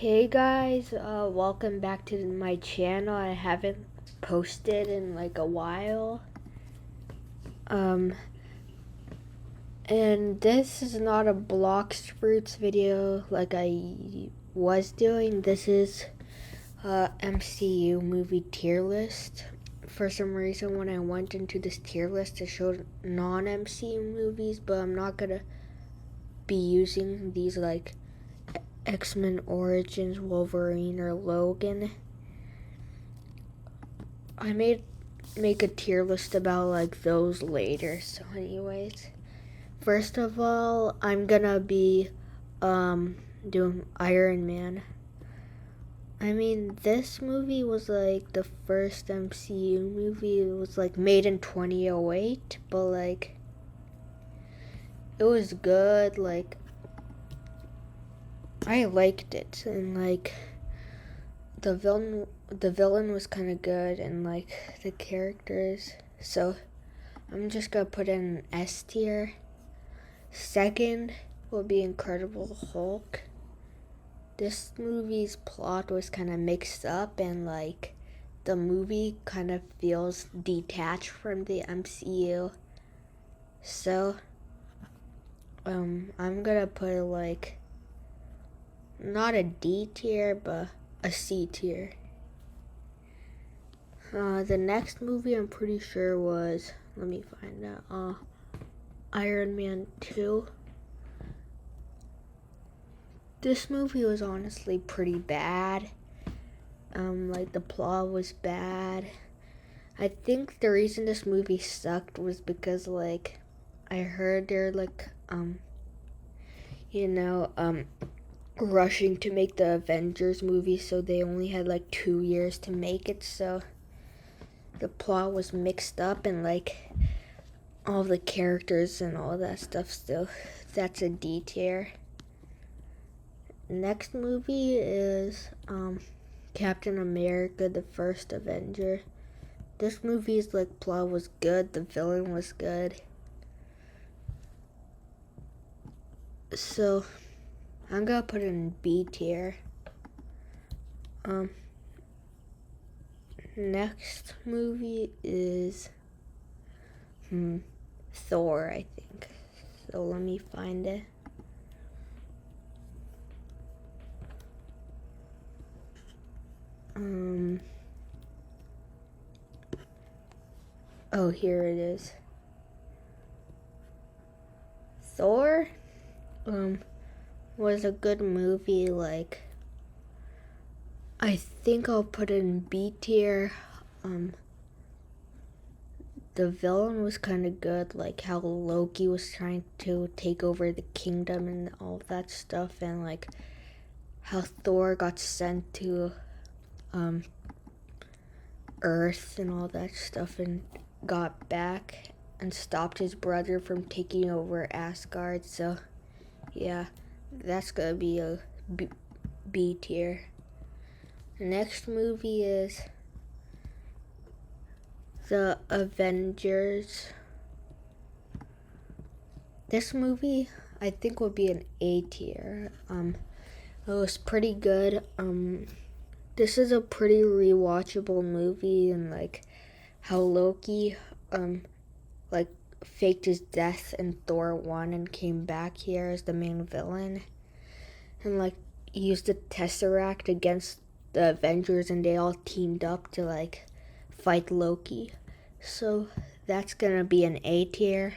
Hey guys, welcome back to my channel. I haven't posted in like a while. Um, and this is not a Blox Fruits video like I was doing. This is MCU movie tier list. For some reason, when I went into this tier list, it showed non-MCU movies, but I'm not gonna be using these like X-Men Origins, Wolverine, or Logan. I make a tier list about like those later. So anyways, first of all, I'm gonna be doing Iron Man. I mean, this movie was like the first MCU movie. It was like made in 2008, but like it was good. Like I liked it, and like the villain was kind of good, and like the characters. So I'm just gonna put in an S tier. Second will be Incredible Hulk. This movie's plot was kind of mixed up, and like the movie kind of feels detached from the MCU. So I'm gonna put like not a D tier, but a C tier. The next movie I'm pretty sure was, let me find out, Iron Man 2. This movie was honestly pretty bad. Like the plot was bad. I think the reason this movie sucked was because like I heard they're like rushing to make the Avengers movie, so they only had like 2 years to make it, so the plot was mixed up, and like all the characters and all that stuff still. That's a D tier. Next movie is Captain America, the First Avenger. This movie's like plot was good, the villain was good. So I'm gonna put it in B tier. Next movie is Thor, I think. So let me find it. Oh, here it is. Thor was a good movie. Like I think I'll put it in B tier. The villain was kind of good, like how Loki was trying to take over the kingdom and all that stuff, and like how Thor got sent to Earth and all that stuff and got back and stopped his brother from taking over Asgard. So yeah, that's gonna be a B tier. The next movie is The Avengers. This movie I think would be an A tier. It was pretty good. This is a pretty rewatchable movie, and like how Loki like faked his death in Thor 1 and came back here as the main villain, and like used the Tesseract against the Avengers, and they all teamed up to like fight Loki. So that's gonna be an A tier.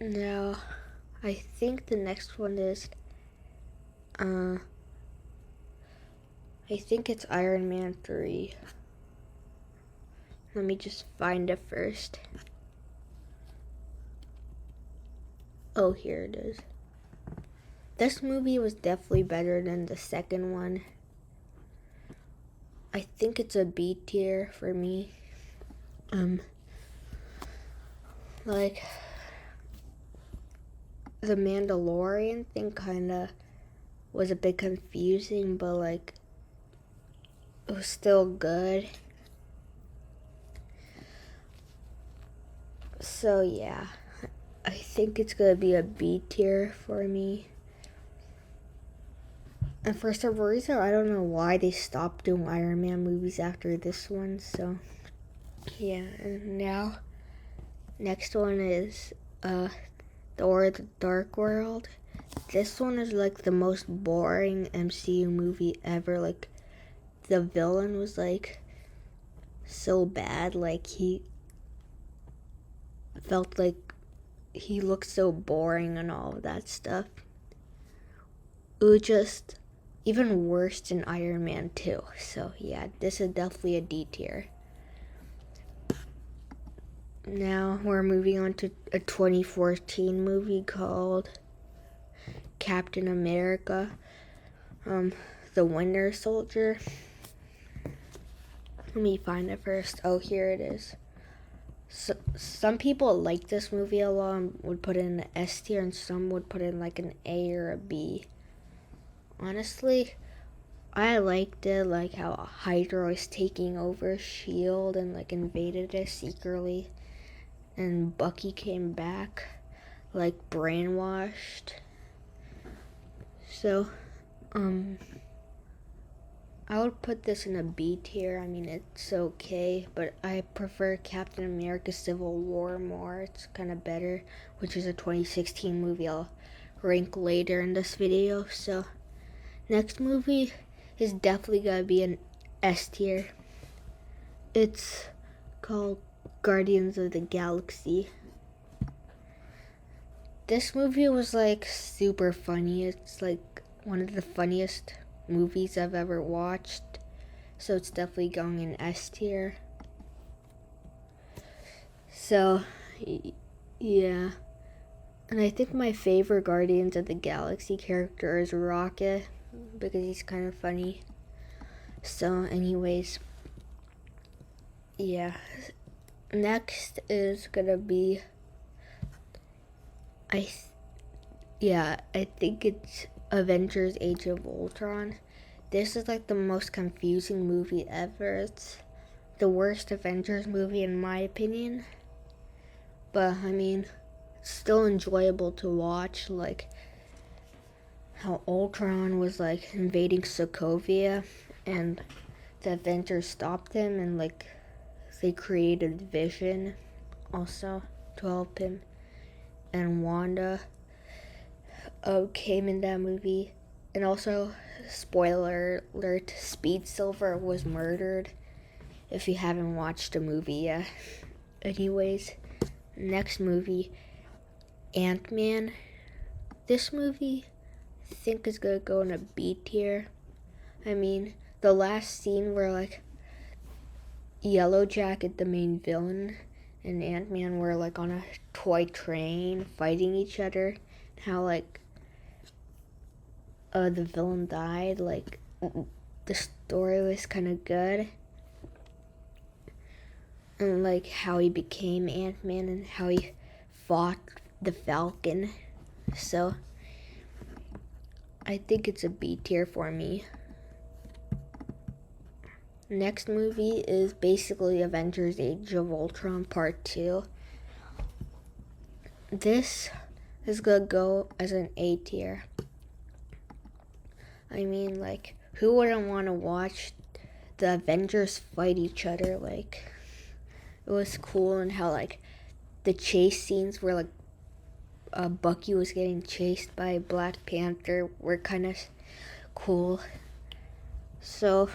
Now I think the next one is I think it's Iron Man 3. Let me just find it first. Oh, here it is. This movie was definitely better than the second one. I think it's a B tier for me. Like the Mandalorian thing kinda was a bit confusing, but like it was still good. So yeah, I think it's gonna be a B tier for me. And for some reason, I don't know why they stopped doing Iron Man movies after this one. So yeah, and now next one is Thor: The Dark World. This one is like the most boring MCU movie ever. Like the villain was like so bad. Like he felt like he looked so boring and all of that stuff. It was just even worse than Iron Man 2. So yeah, this is definitely a D tier. Now we're moving on to a 2014 movie called Captain America, the Winter Soldier. Let me find it first. Oh, here it is. So, some people like this movie a lot and would put it in the S tier, and some would put it in like an A or a B. Honestly, I liked it, like how Hydra was taking over S.H.I.E.L.D. and like invaded it secretly, and Bucky came back like brainwashed. So, I would put this in a B tier. I mean, it's okay, but I prefer Captain America Civil War more. It's kind of better, which is a 2016 movie I'll rank later in this video. So, next movie is definitely gonna be an S tier. It's called Guardians of the Galaxy. This movie was like super funny. It's like one of the funniest movies I've ever watched, so it's definitely going in S tier. So yeah, and I think my favorite Guardians of the Galaxy character is Rocket because he's kind of funny. So anyways, yeah, next is gonna be I think it's Avengers Age of Ultron. This is like the most confusing movie ever. It's the worst Avengers movie in my opinion. But I mean, it's still enjoyable to watch, like how Ultron was like invading Sokovia and the Avengers stopped him, and like they created Vision also to help him, and Wanda came in that movie. And also, spoiler alert, Speed Silver was murdered, if you haven't watched the movie yet. Anyways, next movie, Ant-Man. This movie, I think, is gonna go in a B tier. I mean, the last scene where like Yellow Jacket, the main villain, and Ant-Man were like on a toy train fighting each other, how like the villain died, like the story was kind of good, and like how he became Ant-Man and how he fought the Falcon. So I think it's a B tier for me. Next movie is basically Avengers Age of Ultron Part 2. This is gonna go as an A tier. I mean, like, who wouldn't want to watch the Avengers fight each other? Like, it was cool, and how like the chase scenes where like Bucky was getting chased by Black Panther were kind of cool. So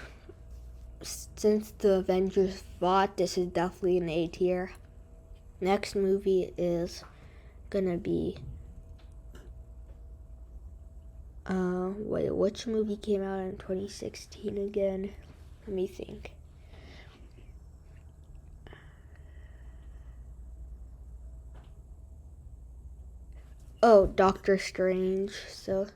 since the Avengers fought, this is definitely an A tier. Next movie is gonna be which movie came out in 2016 again? Let me think. Oh, Doctor Strange. So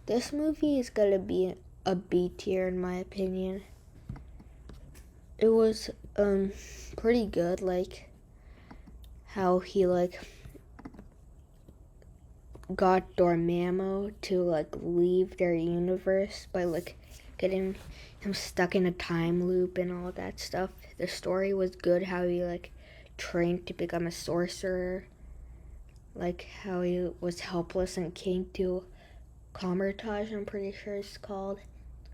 this movie is gonna be a B tier in my opinion. It was pretty good, like how he like got Dormammu to like leave their universe by like getting him stuck in a time loop and all that stuff. The story was good, how he like trained to become a sorcerer, like how he was helpless and came to Comertage, I'm pretty sure it's called,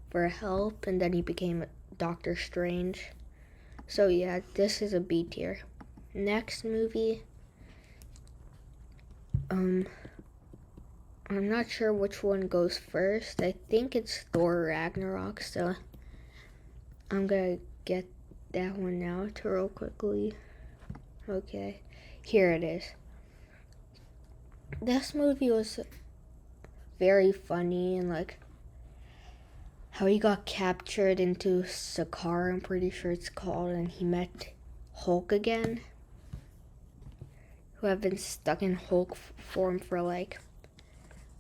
for help, and then he became Doctor Strange. So yeah, this is a B tier. Next movie, I'm not sure which one goes first. I think it's Thor Ragnarok, so I'm gonna get that one out real quickly. Okay, here it is. This movie was very funny, and like how he got captured into Sakaar, I'm pretty sure it's called, and he met Hulk again, who have been stuck in Hulk form for like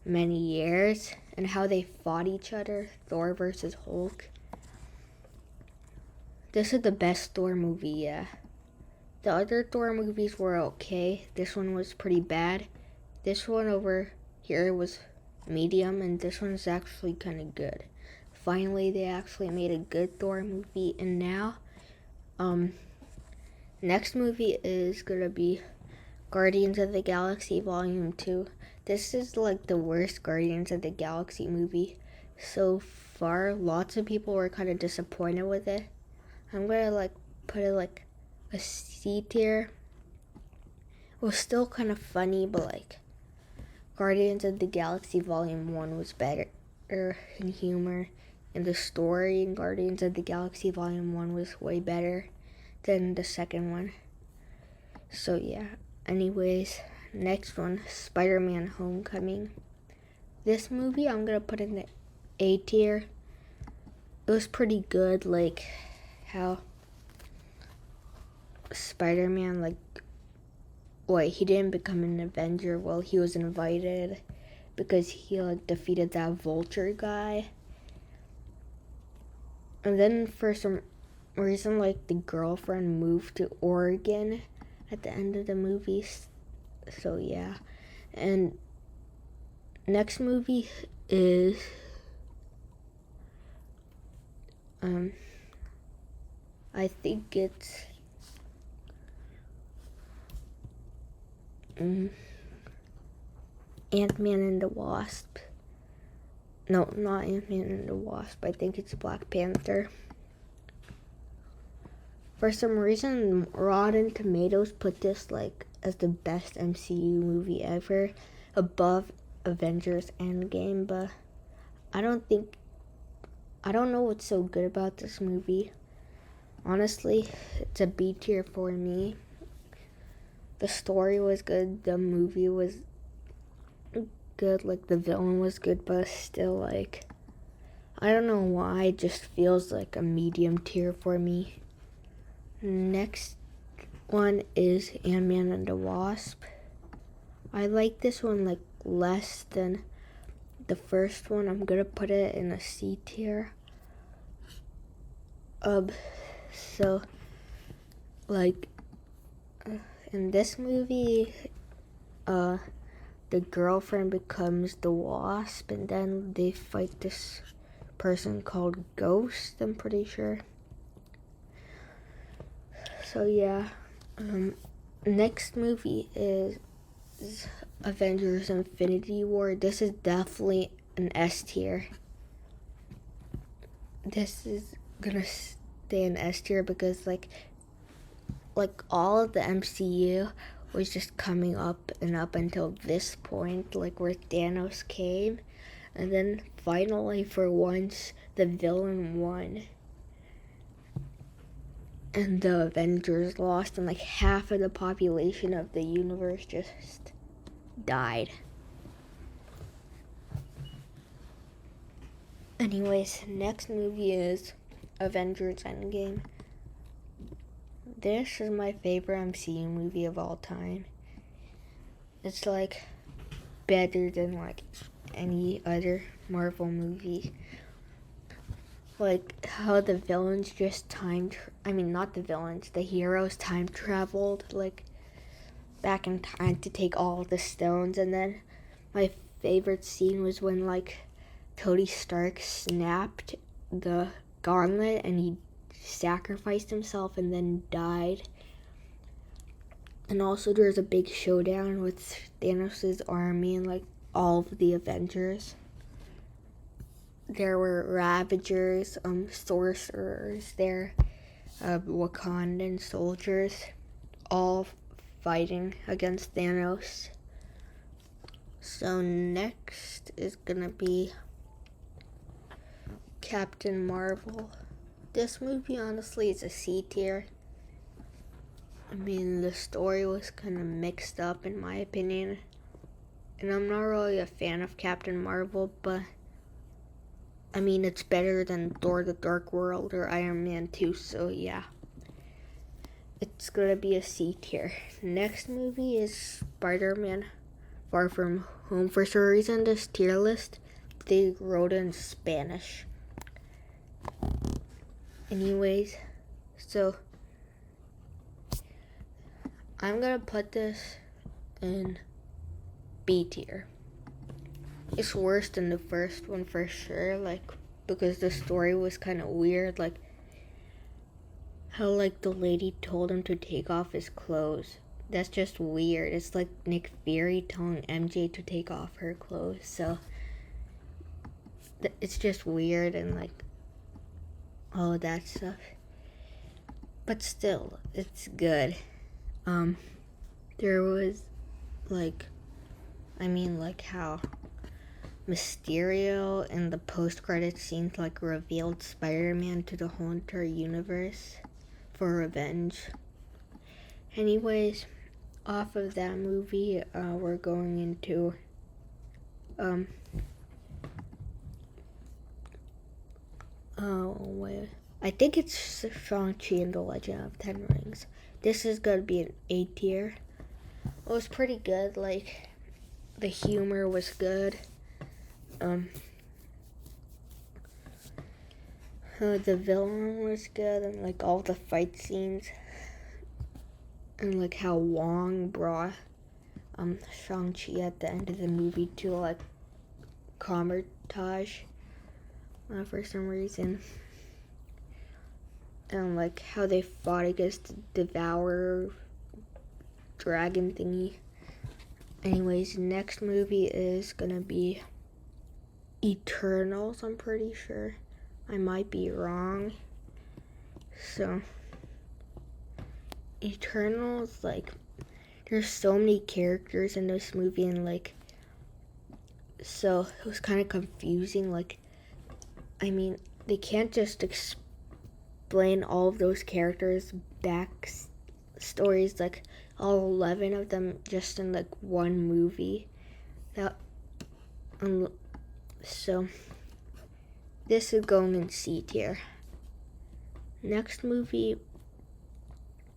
many years, and how they fought each other, Thor versus Hulk. This is the best Thor movie, yeah. The other Thor movies were okay. This one was pretty bad. This one over here was medium, and this one's actually kind of good. Finally, they actually made a good Thor movie, and now, next movie is gonna be Guardians of the Galaxy Volume 2. This is like the worst Guardians of the Galaxy movie so far. Lots of people were kind of disappointed with it. I'm gonna like put it like a C tier. It was still kind of funny, but like Guardians of the Galaxy Volume 1 was better in humor, and the story in Guardians of the Galaxy Volume 1 was way better than the second one. So yeah, anyways, next one, Spider-Man Homecoming. This movie I'm gonna put in the A tier. It was pretty good, like how Spider-Man, like, he didn't become an Avenger. Well, he was invited because he like defeated that Vulture guy. And then for some reason, like, the girlfriend moved to Oregon at the end of the movie. So yeah. And next movie is I think it's Ant-Man and the Wasp. No, not Ant-Man and the Wasp. I think it's Black Panther. For some reason, Rotten Tomatoes put this like as the best MCU movie ever, above Avengers Endgame, but I don't know what's so good about this movie. Honestly, it's a B tier for me. The story was good, the movie was good, like the villain was good, but still, like, I don't know why, it just feels like a medium tier for me. Next one is Ant-Man and the Wasp. I like this one like less than the first one. I'm gonna put it in a C tier. So like in this movie, the girlfriend becomes the Wasp, and then they fight this person called Ghost, I'm pretty sure. So yeah, next movie is Avengers Infinity War. This is definitely an S tier. This is gonna stay an S tier because like all of the MCU was just coming up and up until this point, like where Thanos came, and then finally for once the villain won. And the Avengers lost, and like half of the population of the universe just died. Anyways, next movie is Avengers Endgame. This is my favorite MCU movie of all time. It's like better than like any other Marvel movie. Like how the villains just not the villains, the heroes time traveled like back in time to take all the stones. And then my favorite scene was when like Tony Stark snapped the gauntlet and he sacrificed himself and then died. And also there was a big showdown with Thanos' army and like all of the Avengers. there were Ravagers, sorcerers there, Wakandan soldiers, all fighting against Thanos. So next is gonna be Captain Marvel. This movie honestly is a C tier. I mean, the story was kind of mixed up in my opinion. And I'm not really a fan of Captain Marvel, but I mean, it's better than Thor the Dark World or Iron Man 2, so yeah. It's gonna be a C tier. Next movie is Spider-Man Far From Home. For some reason, this tier list, they wrote in Spanish. Anyways, so I'm gonna put this in B tier. It's worse than the first one for sure, like, because the story was kind of weird, like how like the lady told him to take off his clothes. That's just weird. It's like Nick Fury telling MJ to take off her clothes. So it's just weird and like all of that stuff. But still, it's good. There was like how Mysterio in the post-credit scenes like revealed Spider-Man to the whole entire universe for revenge. Anyways, off of that movie, we're going into I think it's Shang-Chi and the Legend of Ten Rings. This is gonna be an A tier. It was pretty good, like the humor was good. The villain was good, and like all the fight scenes, and like how Wong brought Shang-Chi at the end of the movie to like Comertage for some reason, and like how they fought against the Devourer dragon thingy. Anyways, next movie is gonna be Eternals, I'm pretty sure. I might be wrong. So, Eternals, like, there's so many characters in this movie, and like, so it was kind of confusing. Like, I mean, they can't just explain all of those characters' back stories, like all 11 of them, just in like one movie. So this is going in C tier. Next movie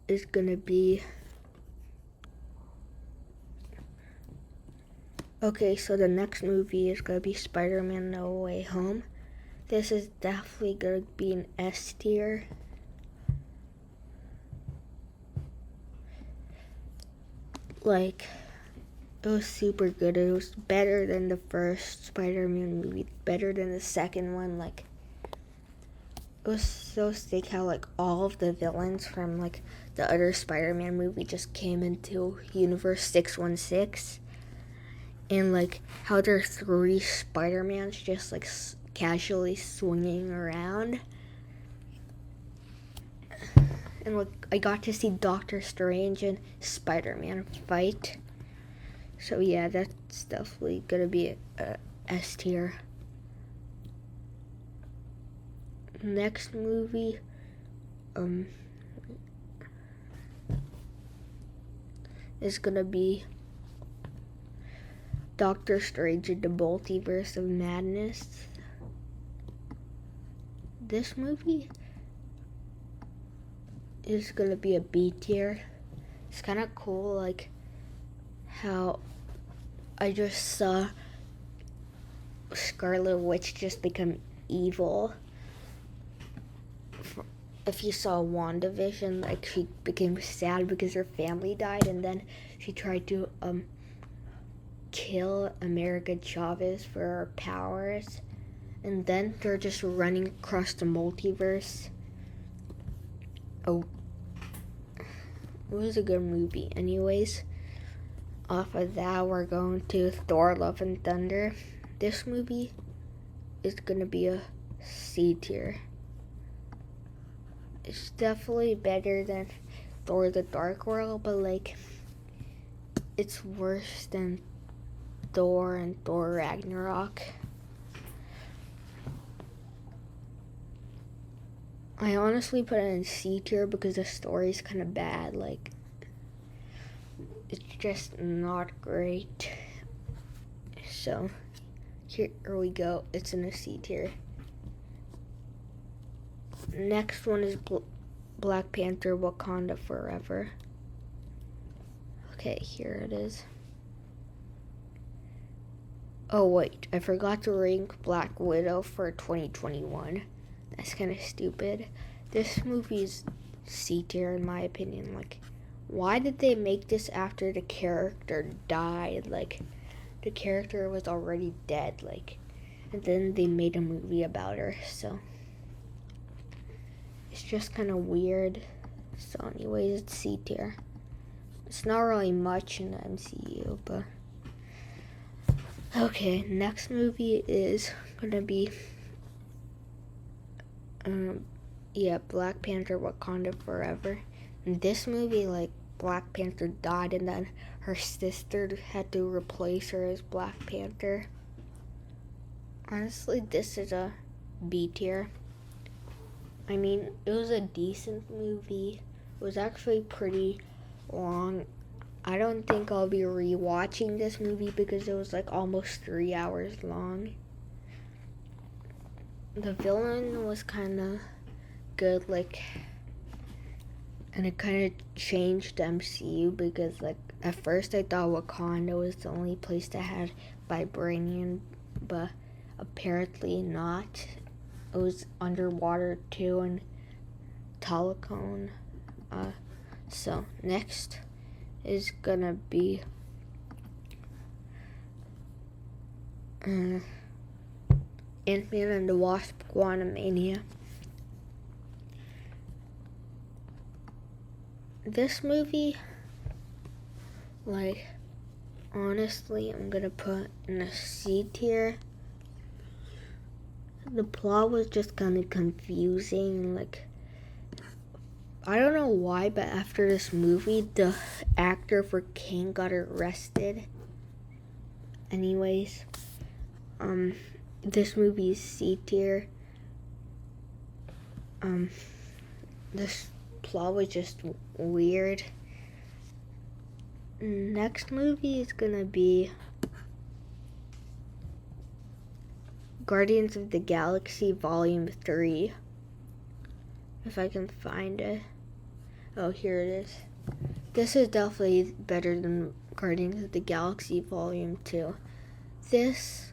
is gonna be so the next movie is gonna be Spider-Man No Way Home. This is definitely gonna be an S tier. Like, it was super good. It was better than the first Spider-Man movie, better than the second one. Like, it was so sick how like all of the villains from like the other Spider-Man movie just came into Universe 616, and like how there are 3 Spider-Mans just like casually swinging around. And like I got to see Doctor Strange and Spider-Man fight. So yeah, that's definitely gonna be a S tier. Next movie, is gonna be Doctor Strange in the Multiverse of Madness. This movie is gonna be a B tier. It's kind of cool, like how I just saw Scarlet Witch just become evil. If you saw WandaVision, like she became sad because her family died, and then she tried to kill America Chavez for her powers, and then they're just running across the multiverse. Oh, it was a good movie. Anyways, off of that, we're going to Thor: Love and Thunder. This movie is gonna be a C tier. It's definitely better than Thor the Dark World, but like it's worse than Thor and Thor Ragnarok. I honestly put it in C tier because the story's kind of bad. Like, it's just not great. So, here we go. It's in a C tier. Next one is Black Panther Wakanda Forever. Okay, here it is. Oh wait, I forgot to rank Black Widow for 2021. That's kind of stupid. This movie is C tier in my opinion. Like, why did they make this after the character died? Like, the character was already dead. Like, and then they made a movie about her. So it's just kind of weird. So anyways, it's C tier. It's not really much in the MCU, but okay. Next movie is gonna be Black Panther Wakanda Forever. In this movie, like, Black Panther died and then her sister had to replace her as Black Panther. Honestly, this is a B tier. I mean, it was a decent movie. It was actually pretty long. I don't think I'll be rewatching this movie because it was like almost 3 hours long. The villain was kind of good, like, and it kind of changed the MCU because, like, at first I thought Wakanda was the only place that had vibranium, but apparently not. It was underwater too, and telecone. So next is gonna be Ant-Man and the Wasp: Quantumania. This movie, like, honestly, I'm gonna put in a C tier. The plot was just kind of confusing. Like, I don't know why, but after this movie, the actor for King got arrested. Anyways, this movie is C tier. This plot was just weird. Next movie is gonna be Guardians of the Galaxy Volume 3. If I can find it. Oh, here it is. This is definitely better than Guardians of the Galaxy Volume 2. This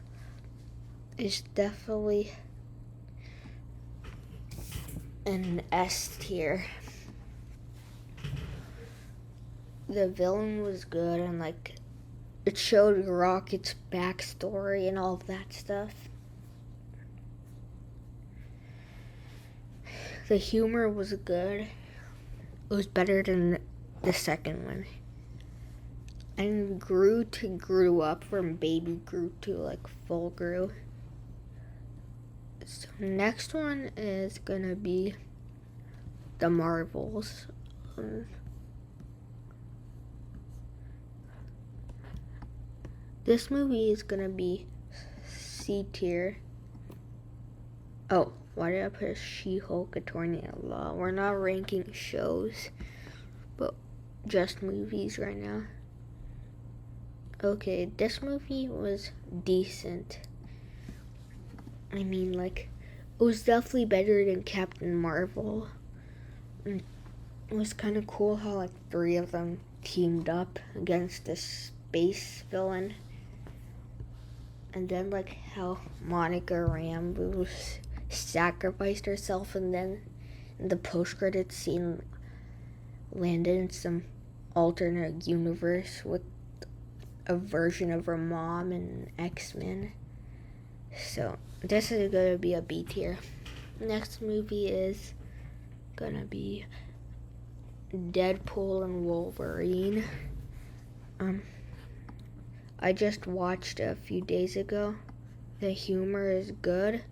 is definitely an S tier. The villain was good, and like, it showed Rocket's backstory and all of that stuff. The humor was good. It was better than the second one. And Groot grew up from baby Groot to like full Groot. So next one is gonna be the Marvels. This movie is gonna be C tier. Oh, why did I put a She-Hulk Attorney at Law? We're not ranking shows, but just movies right now. Okay, this movie was decent. I mean, like, it was definitely better than Captain Marvel. And it was kind of cool how, like, 3 of them teamed up against this space villain. And then, like, how Monica Rambeau sacrificed herself, and then in the post-credits scene landed in some alternate universe with a version of her mom and X-Men. So this is gonna be a B tier. Next movie is gonna be Deadpool and Wolverine. I just watched it a few days ago. The humor is good.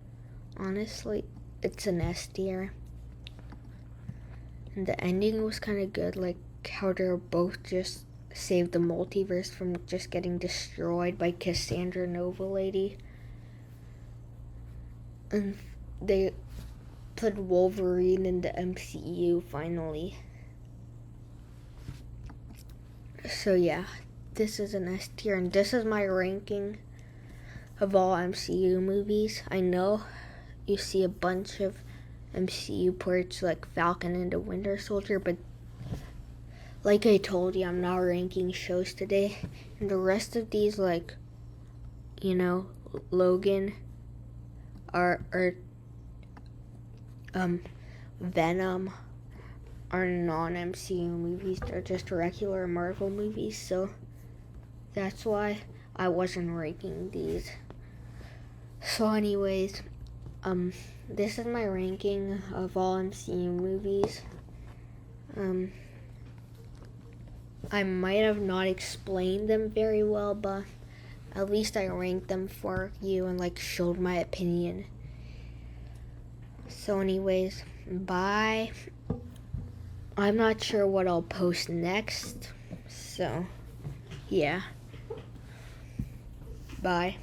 Honestly, it's an S tier. And the ending was kind of good, like how they're both just saved the multiverse from just getting destroyed by Cassandra Nova Lady. And they put Wolverine in the MCU finally. So yeah, this is an S tier, and this is my ranking of all MCU movies. I know you see a bunch of MCU parts like Falcon and the Winter Soldier, but like I told you, I'm not ranking shows today. And the rest of these, like, Logan, are Venom, are non-MCU movies. They're just regular Marvel movies, so that's why I wasn't ranking these. So anyways, this is my ranking of all MCU movies. I might have not explained them very well, but at least I ranked them for you and showed my opinion. So anyways, bye. I'm not sure what I'll post next, so yeah. Bye.